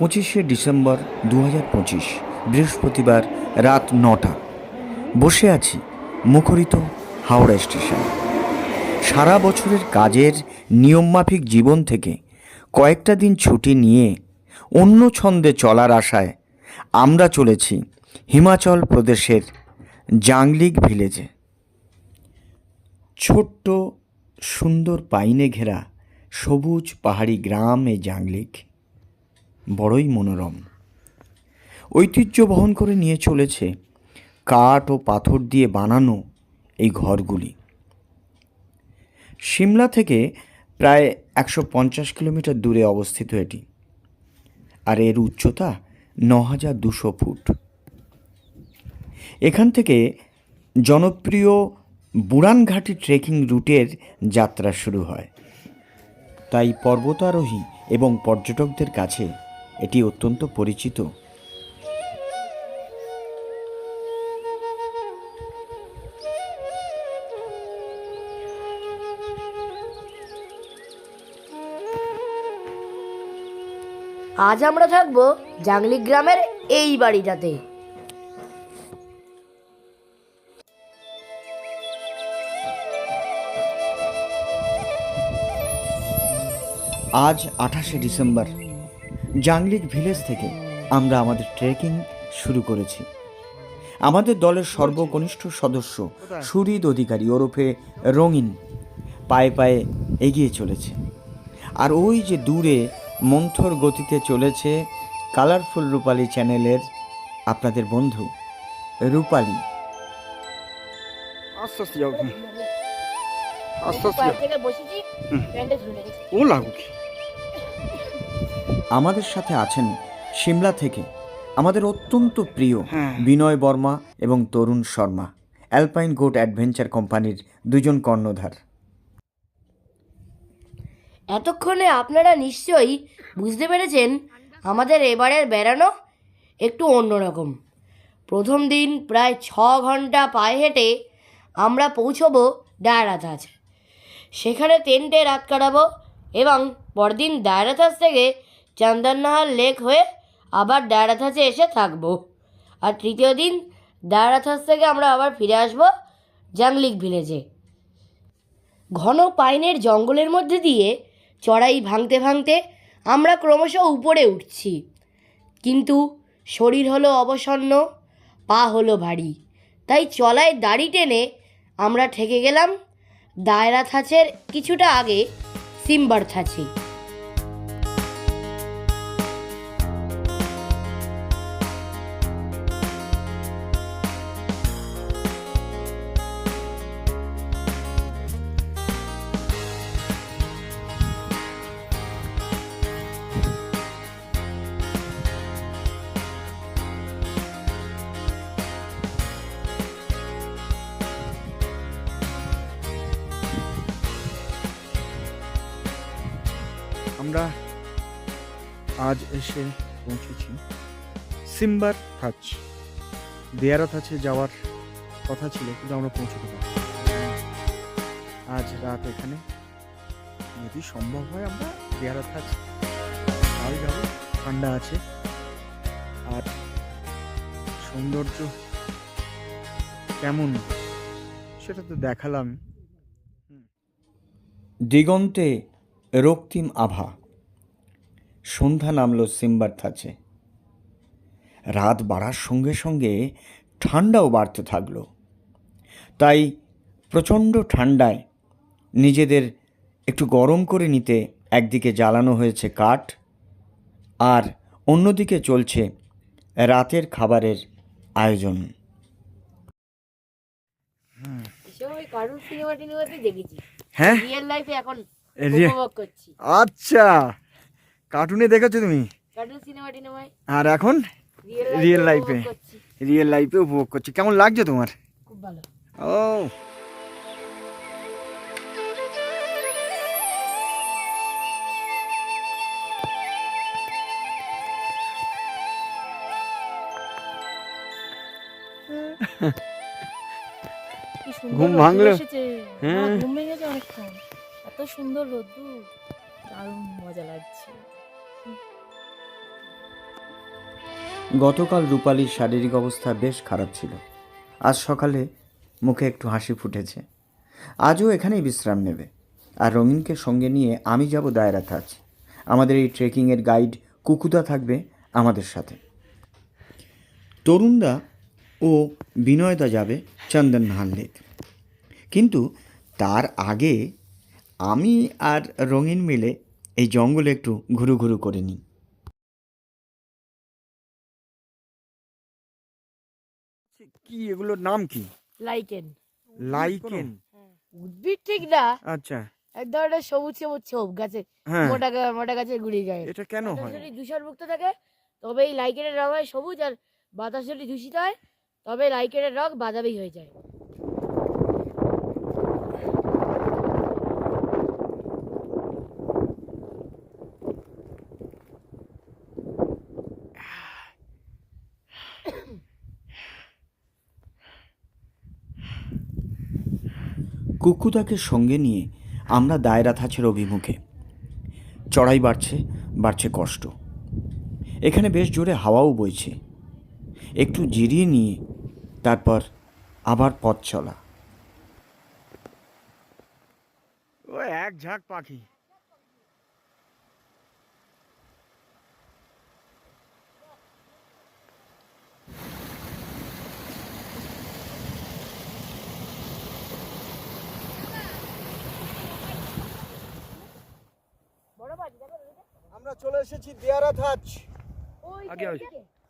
25শে December 2025 বৃহস্পতিবার রাত 9টা। বসে আছি মুখরিত হাওড়া স্টেশনে। সারা বছরের কাজের নিয়মমাফিক জীবন থেকে কয়েকটা দিন ছুটি নিয়ে অন্য ছন্দে চলার আশায় আমরা চলেছি হিমাচল প্রদেশের জাংলিক ভিলেজে। ছোট্ট সুন্দর পাইনে ঘেরা সবুজ পাহাড়ি গ্রাম এই জাংলিক বড়ই মনোরম। ঐতিহ্য বহন করে নিয়ে চলেছে কাঠ ও পাথর দিয়ে বানানো এই ঘরগুলি। সিমলা থেকে প্রায় 150 কিলোমিটার দূরে অবস্থিত এটি, আর এর উচ্চতা 9200 ফুট। এখান থেকে জনপ্রিয় বুড়ানঘাটি ট্রেকিং রুটের যাত্রা শুরু হয়, তাই পর্বতারোহী এবং পর্যটকদের কাছে এটি অত্যন্ত পরিচিত। আজ আমরা থাকবো জাংলিক গ্রামের এই বাড়িটাতে। আজ 28শে ডিসেম্বর জাংলিক ভিলেজ থেকে আমরা আমাদের ট্রেকিং শুরু করেছি। আমাদের দলের সর্বকনিষ্ঠ সদস্য সুহৃদ অধিকারী ওরফে রঙিন পায়ে পায়ে এগিয়ে চলেছে, আর ওই যে দূরে মন্থর গতিতে চলেছে কালারফুল রূপালী চ্যানেলের আপনাদের বন্ধু রূপালী। আস্তে আস্তে যাও, আস্তে আস্তে ও লাগুক। আমাদের সাথে আছেন সিমলা থেকে আমাদের অত্যন্ত প্রিয় বিনয় বর্মা এবং তরুণ শর্মা, অ্যালপাইন গোট অ্যাডভেঞ্চার কোম্পানির দুজন কর্ণধার। এতক্ষণে আপনারা নিশ্চয়ই বুঝতে পেরেছেন আমাদের এবারের বেড়ানো একটু অন্যরকম। প্রথম দিন প্রায় 6 ঘন্টা পায়ে হেঁটে আমরা পৌঁছবো ডায়রাথাজ। সেখানে টেন্টে রাত কাটাবো এবং পরদিন ডায়রাথাজ থেকে চন্দননাহার লেক হয়ে আবার ডায়রাথাজে এসে থাকবো। আর তৃতীয় দিন ডায়রাথাজ থেকে আমরা আবার ফিরে আসবো জাংলিক ভিলেজে। ঘন পাইনের জঙ্গলের মধ্যে দিয়ে চড়াই ভাঙতে ভাঙতে আমরা ক্রমশ উপরে উঠছি, কিন্তু শরীর হলো অবসন্ন, পা হলো ভারী, তাই চলায় দাড়ি টেনে আমরা ঠেকে গেলাম ডায়রাথাজের কিছুটা আগে সিম্বারথাচে। আমরা আজ এসে পৌঁছেছি সিম্বারথাচ। ডায়রাথাচে যাওয়ার কথা ছিল, কিন্তু আমরা পৌঁছতে পারি। আজ রাত এখানে, যদি সম্ভব হয় আমরা ডায়রাথাচ কাল যাব। ঠান্ডা আছে আর সৌন্দর্য কেমন সেটা তো দেখালাম। দিগন্তে রক্তিম আভা, সন্ধ্যা নামল সিম্বারথাচে। রাত বাড়ার সঙ্গে সঙ্গে ঠান্ডাও বাড়তে থাকলো, তাই প্রচণ্ড ঠান্ডায় নিজেদের একটু গরম করে নিতে একদিকে জ্বালানো হয়েছে কাঠ, আর অন্যদিকে চলছে রাতের খাবারের আয়োজন। হ্যাঁ, রিয়েল লাইফে এখন উপভোগ করছি। আচ্ছা, কার্টুনে দেখেছো তুমি, কার্টুন সিনেমা টিনেমায়, আর এখন রিয়েল লাইফে উপভোগ করছি। কেমন লাগছে তোমার? খুব ভালো। ও ঘুম ভাঙলো? হ্যাঁ, ঘুম ভেঙেছে অনেকক্ষণ। এত সুন্দর রোদ্দুর, দারুণ মজা লাগছে। গতকাল রূপালীর শারীরিক অবস্থা বেশ খারাপ ছিল। আজ সকালে মুখে একটু হাসি ফুটেছে। আজও এখানেই বিশ্রাম নেবে। আর রঙিনকে সঙ্গে নিয়ে আমি যাব দায়রা থাচ। আমাদের এই ট্রেকিংয়ের গাইড কুকুদা থাকবে আমাদের সাথে। তরুণদা ও বিনয়দা যাবে চন্দননাহার লেক। কিন্তু তার আগে আমি আর রঙিন মিলে এই জঙ্গলে একটু ঘুরু ঘুরু করে নিই। কি এগুলোর নাম কি? লাইকেন। লাইকেন। উদ্ভিদ ঠিক না, আচ্ছা, এক ধরনের সবুজ সবুজ ছোপ গাছে, হ্যাঁ। মোটা গাছের গুড়ি গায়ে। এটা কেন হয়? যদি দূষণমুক্ত থাকে তবে এই লাইকেনের রং হয় সবুজ, আর বাতাস যদি দূষিত হয় তবে লাইকেনের রং বাদামি হয়ে যায়। কুকুদাকে সঙ্গে নিয়ে আমরা দায়রা থাচের অভিমুখে। চড়াই বাড়ছে কষ্ট। এখানে বেশ জোরে হাওয়াও বইছে। একটু জিরিয়ে নিয়ে তারপর আবার পথ চলা। ও এক ঝাঁক পাখি। আমরা চলে এসেছি দিয়ারা থাচ। আগে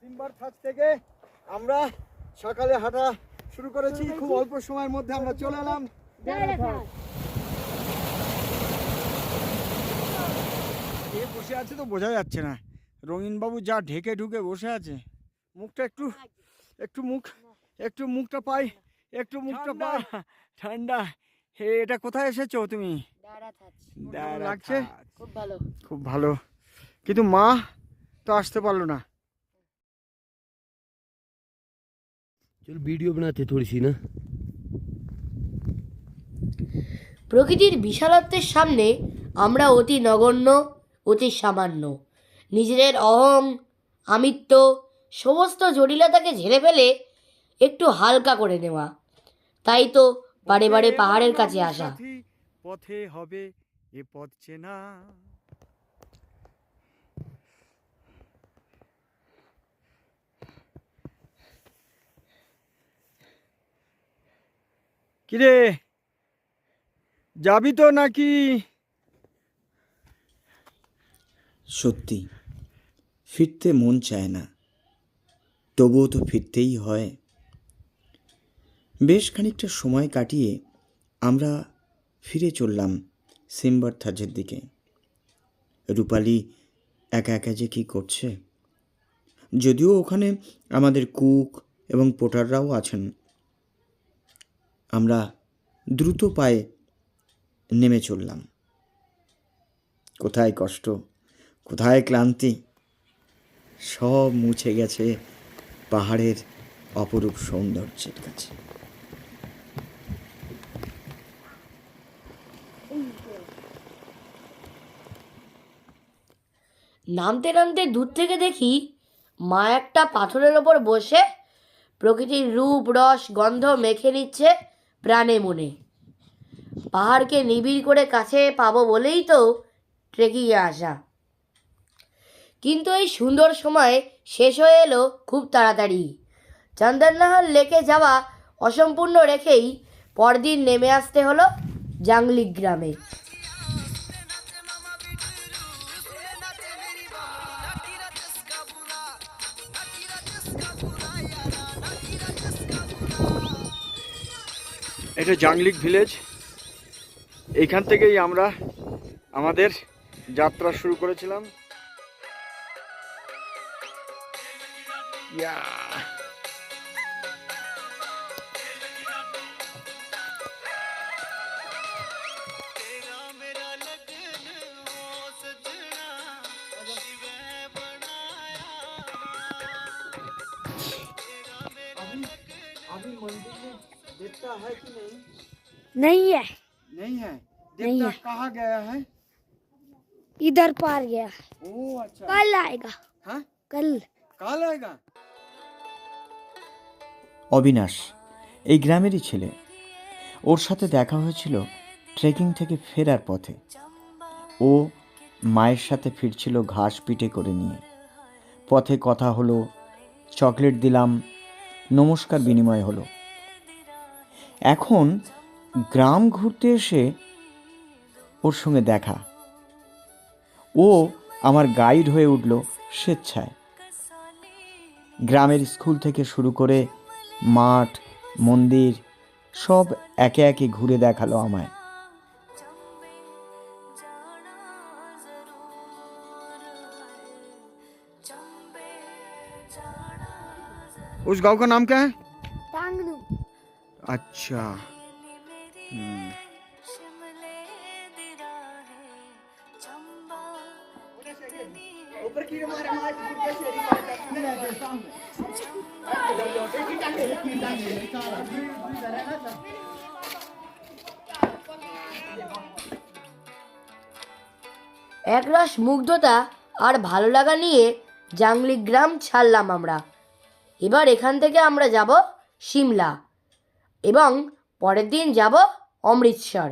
সিম্বার থাচ থেকে আমরা সকালে হাঁটা শুরু করেছি। খুব অল্প সময়ের মধ্যে আমরা চলে এলাম দিয়ারা থাচ। কে বসে আছে তো বোঝা যাচ্ছে না। রঙিন বাবু যা ঢেকে ঢুকে বসে আছে, মুখটা একটু মুখটা পাই, ঠান্ডা। হে, এটা কোথায় এসেছো তুমি? দাঁড়া লাগছে, খুব ভালো। কিন্তু মা তো আসতে পারলো না। चलो वीडियो बनाते थोड़ी सी ना। প্রকৃতির বিশালত্বের সামনে আমরা অতি নগণ্য, অতি সামান্য। নিজেদের অহং, আমিত্ব, সমস্ত জটিলতাকে ঝেড়ে ফেলে একটু হালকা করে নেওয়া। তাই তো বারে বারে পাহাড়ের কাছে আসা। পথে হবে এ পথ চেনা। কিরে, যাবি তো নাকি? সত্যি ফিরতে মন চায় না, তবুও তো ফিরতেই হয়। বেশ খানিকটা সময় কাটিয়ে আমরা ফিরে চললাম সিম্বার থাচের দিকে। রূপালী একা একা যে কী করছে, যদিও ওখানে আমাদের কুক এবং পোটাররাও আছেন। আমরা দ্রুত পায়ে নেমে চললাম। কোথায় কষ্ট, কোথায় ক্লান্তি, সব মুছে গেছে পাহাড়ের অপরূপ সৌন্দর্যের কাছে। নামতে নামতে দূর থেকে দেখি মা একটা পাথরের ওপর বসে প্রকৃতির রূপ, রস, গন্ধ মেখে নিচ্ছে প্রাণে মনে। পাহাড়কে নিবিড় করে কাছে পাবো বলেই তো ট্রেকিংয়ে আসা। কিন্তু এই সুন্দর সময় শেষ হয়ে এলো খুব তাড়াতাড়ি। চন্দননাহার লেকে যাওয়া অসম্পূর্ণ রেখেই পরদিন নেমে আসতে হলো জাংলিক গ্রামে। এটা জাংলিক ভিলেজ। এইখান থেকেই আমরা আমাদের যাত্রা শুরু করেছিলাম। अभी मंदिर में देवता है कि नहीं? नहीं है, नहीं है। नहीं देवता है। कहाँ गया है? इधर पार गया। ओ अच्छा। कल आएगा, हाँ, कल कहाँ आएगा? অবিনাশ এই গ্রামেরই ছেলে। ওর সাথে দেখা হয়েছিল ট্রেকিং থেকে ফেরার পথে। ও মায়ের সাথে ফিরছিল ঘাস পিটে করে নিয়ে। পথে কথা হলো, চকলেট দিলাম, নমস্কার বিনিময় হলো। এখন গ্রাম ঘুরতে এসে ওর সঙ্গে দেখা। ও আমার গাইড হয়ে উঠল স্বেচ্ছায়। গ্রামের স্কুল থেকে শুরু করে মাঠ, মন্দির সব একে একে ঘুরে দেখালো আমায়। उस गांव का नाम क्या है? टांगनू। अच्छा। একরাশ মুগ্ধতা আর ভালো লাগা নিয়ে জাংলি গ্রাম ছাড়লাম আমরা। এবার এখান থেকে আমরা যাব সিমলা এবং পরের দিন যাব অমৃতসর।